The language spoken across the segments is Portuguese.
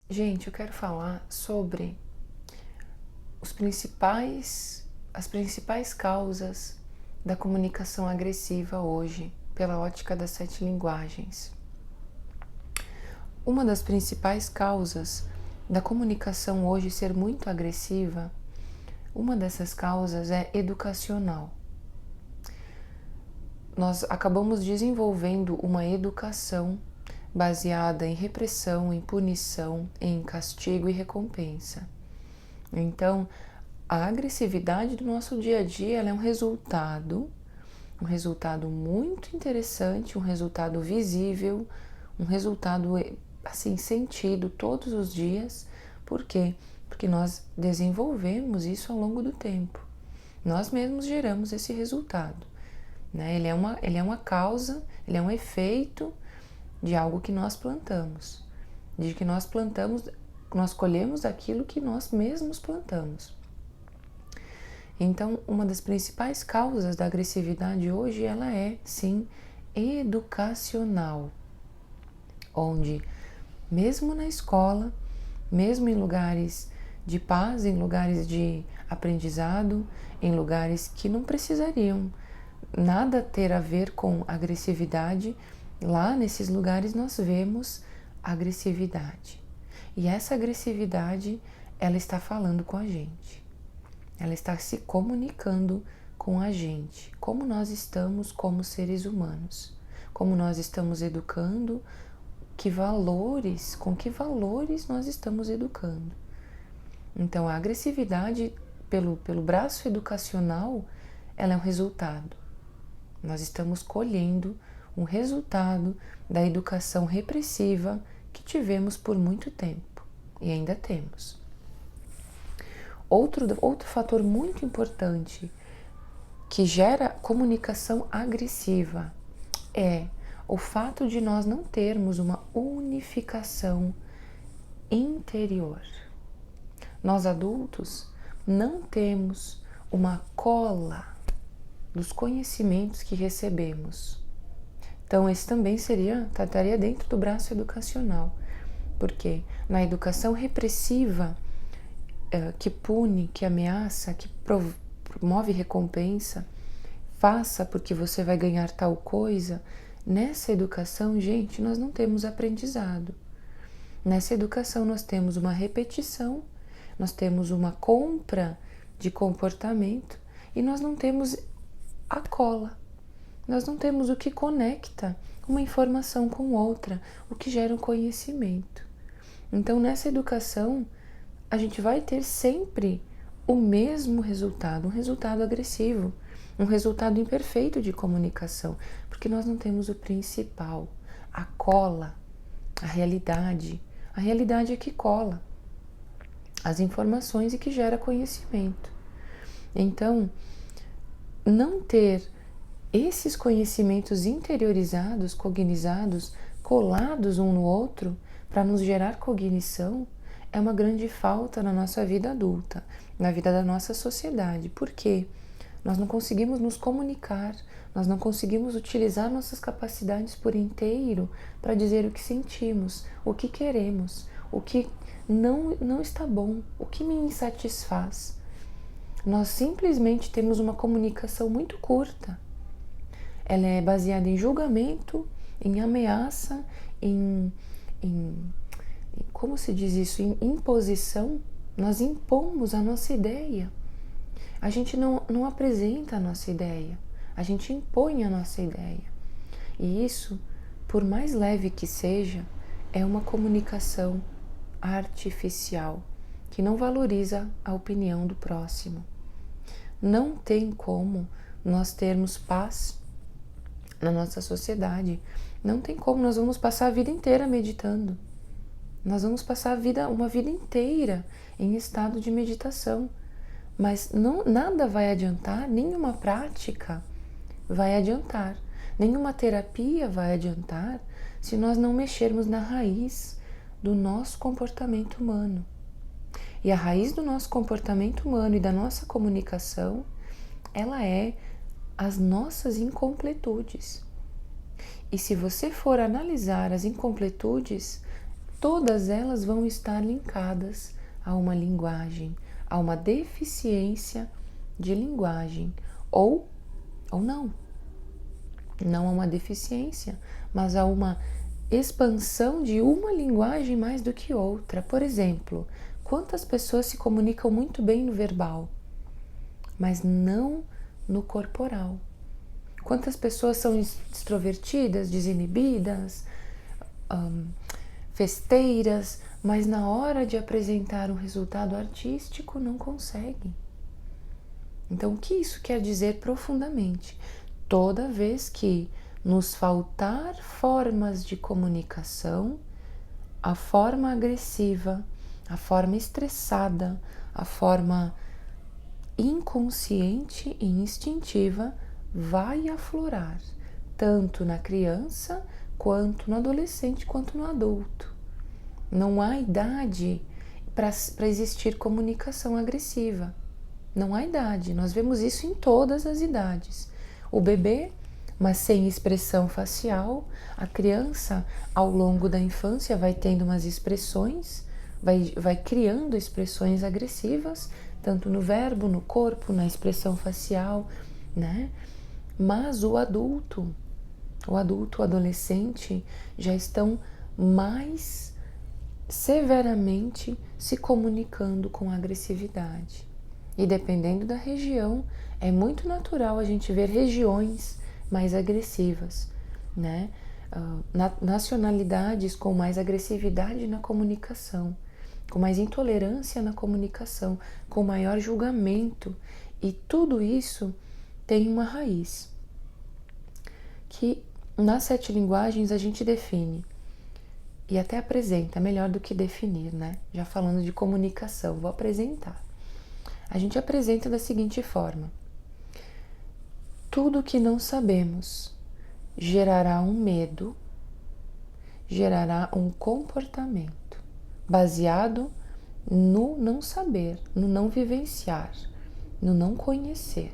Gente, eu quero falar sobre as principais causas da comunicação agressiva hoje, pela ótica das 7 linguagens. Uma das principais causas da comunicação hoje ser muito agressiva, uma dessas causas é educacional. Nós acabamos desenvolvendo uma educação baseada em repressão, em punição, em castigo e recompensa. Então, a agressividade do nosso dia a dia ela é um resultado muito interessante, um resultado visível, um resultado assim sentido todos os dias. Por quê? Porque nós desenvolvemos isso ao longo do tempo. Nós mesmos geramos esse resultado, né? Ele é uma causa, ele é um efeito de algo que nós plantamos, de que nós plantamos, nós colhemos aquilo que nós mesmos plantamos. Então, uma das principais causas da agressividade hoje, ela é, sim, educacional, onde, mesmo na escola, mesmo em lugares de paz, em lugares de aprendizado, em lugares que não precisariam nada ter a ver com agressividade, lá nesses lugares nós vemos agressividade. E essa agressividade, ela está falando com a gente. Ela está se comunicando com a gente, como nós estamos como seres humanos, como nós estamos educando, com que valores nós estamos educando. Então, a agressividade, pelo braço educacional, ela é um resultado. Nós estamos colhendo um resultado da educação repressiva que tivemos por muito tempo e ainda temos. Outro fator muito importante que gera comunicação agressiva é o fato de nós não termos uma unificação interior. Nós adultos não temos uma cola dos conhecimentos que recebemos. Então, esse também estaria dentro do braço educacional, porque na educação repressiva, que pune, que ameaça, que promove recompensa, faça porque você vai ganhar tal coisa, nessa educação, gente, nós não temos aprendizado. Nessa educação nós temos uma repetição, nós temos uma compra de comportamento e nós não temos a cola. Nós não temos o que conecta uma informação com outra, o que gera um conhecimento. Então, nessa educação, a gente vai ter sempre o mesmo resultado, um resultado agressivo, um resultado imperfeito de comunicação, porque nós não temos o principal, a cola, a realidade. A realidade é que cola as informações e que gera conhecimento. Então, não ter esses conhecimentos interiorizados, cognizados, colados um no outro, para nos gerar cognição, é uma grande falta na nossa vida adulta, na vida da nossa sociedade. Por quê? Nós não conseguimos nos comunicar, nós não conseguimos utilizar nossas capacidades por inteiro para dizer o que sentimos, o que queremos, o que não está bom, o que me insatisfaz. Nós simplesmente temos uma comunicação muito curta. Ela é baseada em julgamento, em ameaça, em como se diz isso? Em imposição. Nós impomos a nossa ideia. A gente não apresenta a nossa ideia, a gente impõe a nossa ideia. E isso, por mais leve que seja, é uma comunicação artificial, que não valoriza a opinião do próximo. Não tem como nós termos paz na nossa sociedade. Não tem como, nós vamos passar a vida inteira meditando. Nós vamos passar uma vida inteira em estado de meditação. Mas nada vai adiantar, nenhuma prática vai adiantar, nenhuma terapia vai adiantar se nós não mexermos na raiz do nosso comportamento humano. E a raiz do nosso comportamento humano e da nossa comunicação, ela é as nossas incompletudes. E se você for analisar as incompletudes, todas elas vão estar linkadas a uma linguagem, a uma deficiência de linguagem, ou não. Não a uma deficiência, mas a uma expansão de uma linguagem mais do que outra. Por exemplo, quantas pessoas se comunicam muito bem no verbal, mas não no corporal? Quantas pessoas são extrovertidas, desinibidas, festeiras, mas na hora de apresentar um resultado artístico não conseguem? Então, o que isso quer dizer profundamente? Toda vez que nos faltar formas de comunicação, a forma agressiva, a forma estressada, a forma inconsciente e instintiva vai aflorar, tanto na criança, quanto no adolescente, quanto no adulto. Não há idade para existir comunicação agressiva. Não há idade, nós vemos isso em todas as idades. O bebê, mas sem expressão facial, a criança, ao longo da infância, vai tendo umas expressões, vai criando expressões agressivas, tanto no verbo, no corpo, na expressão facial, né? Mas o adulto, o adolescente, já estão mais severamente se comunicando com agressividade. E dependendo da região, é muito natural a gente ver regiões mais agressivas, né? Nacionalidades com mais agressividade na comunicação, com mais intolerância na comunicação, com maior julgamento. E tudo isso tem uma raiz, que nas 7 linguagens a gente define e até apresenta, melhor do que definir, né? Já falando de comunicação, vou apresentar. A gente apresenta da seguinte forma: tudo que não sabemos gerará um medo, gerará um comportamento baseado no não saber, no não vivenciar, no não conhecer.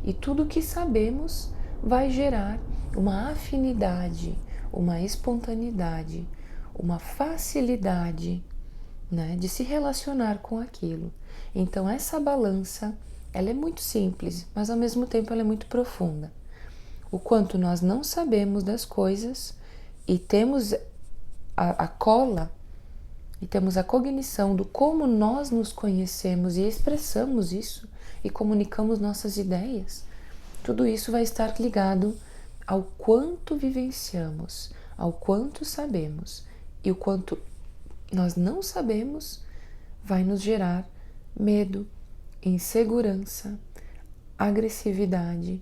E tudo que sabemos vai gerar uma afinidade, uma espontaneidade, uma facilidade, né, de se relacionar com aquilo. Então essa balança, ela é muito simples, mas ao mesmo tempo ela é muito profunda. O quanto nós não sabemos das coisas e temos a cola e temos a cognição do como nós nos conhecemos e expressamos isso e comunicamos nossas ideias, tudo isso vai estar ligado ao quanto vivenciamos, ao quanto sabemos, e o quanto nós não sabemos vai nos gerar medo, insegurança, agressividade,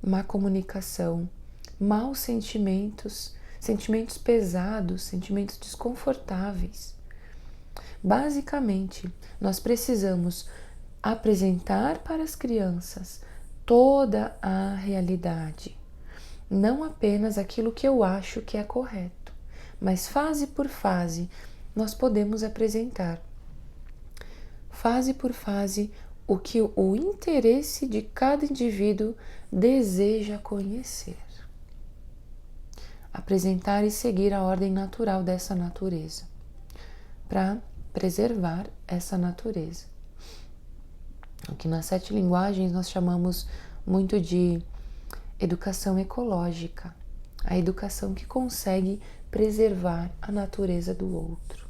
má comunicação, maus sentimentos, sentimentos pesados, sentimentos desconfortáveis. Basicamente, nós precisamos apresentar para as crianças toda a realidade, não apenas aquilo que eu acho que é correto, mas fase por fase nós podemos apresentar, fase por fase, o que o interesse de cada indivíduo deseja conhecer. Apresentar e seguir a ordem natural dessa natureza, para preservar essa natureza. O que nas 7 linguagens nós chamamos muito de educação ecológica, a educação que consegue preservar a natureza do outro.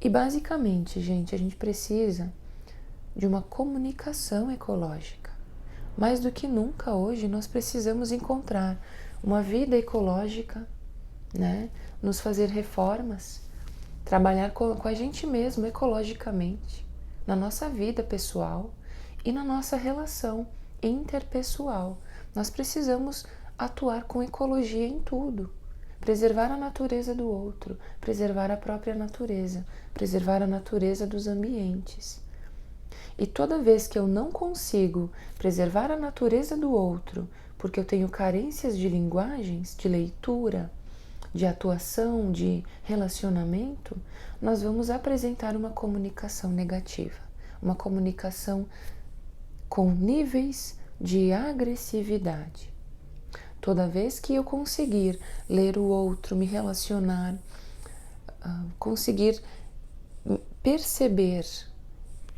E basicamente, gente, a gente precisa de uma comunicação ecológica. Mais do que nunca hoje, nós precisamos encontrar uma vida ecológica, né? Nos fazer reformas, trabalhar com a gente mesmo ecologicamente, na nossa vida pessoal e na nossa relação interpessoal. Nós precisamos atuar com ecologia em tudo, preservar a natureza do outro, preservar a própria natureza, preservar a natureza dos ambientes. E toda vez que eu não consigo preservar a natureza do outro, porque eu tenho carências de linguagens, de leitura, de atuação, de relacionamento, nós vamos apresentar uma comunicação negativa, uma comunicação com níveis de agressividade. Toda vez que eu conseguir ler o outro, me relacionar, conseguir perceber,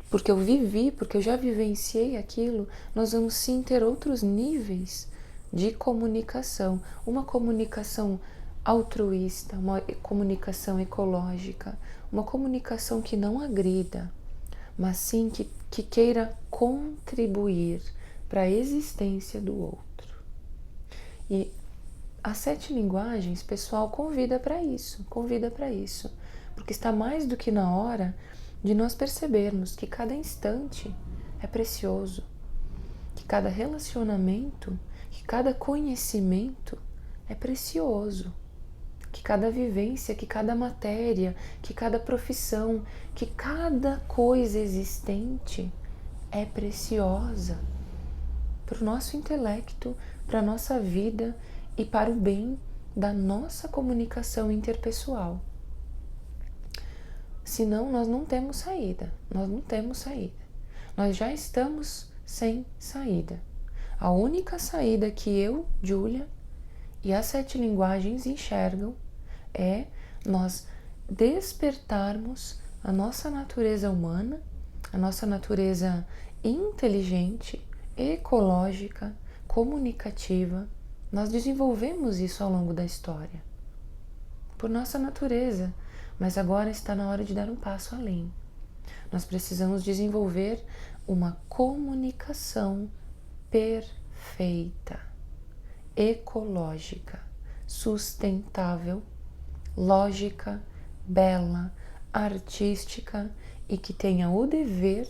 porque eu vivi, porque eu já vivenciei aquilo, nós vamos sim ter outros níveis de comunicação. Uma comunicação altruísta, uma comunicação ecológica, uma comunicação que não agrida, mas sim que queira contribuir para a existência do outro. E as 7 linguagens, pessoal, convida para isso, porque está mais do que na hora de nós percebermos que cada instante é precioso, que cada relacionamento, que cada conhecimento é precioso, que cada vivência, que cada matéria, que cada profissão, que cada coisa existente é preciosa para o nosso intelecto, para a nossa vida e para o bem da nossa comunicação interpessoal. Senão nós não temos saída, nós já estamos sem saída. A única saída que eu, Júlia, e as 7 linguagens enxergam é nós despertarmos a nossa natureza humana, a nossa natureza inteligente, ecológica, comunicativa. Nós desenvolvemos isso ao longo da história, por nossa natureza, mas agora está na hora de dar um passo além. Nós precisamos desenvolver uma comunicação perfeita, ecológica, sustentável, lógica, bela, artística e que tenha o dever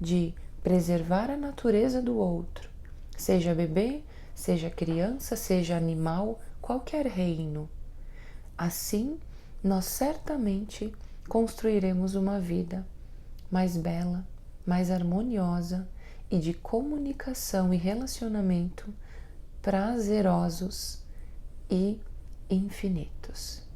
de preservar a natureza do outro, seja bebê, seja criança, seja animal, qualquer reino. Assim, nós certamente construiremos uma vida mais bela, mais harmoniosa e de comunicação e relacionamento prazerosos e infinitos.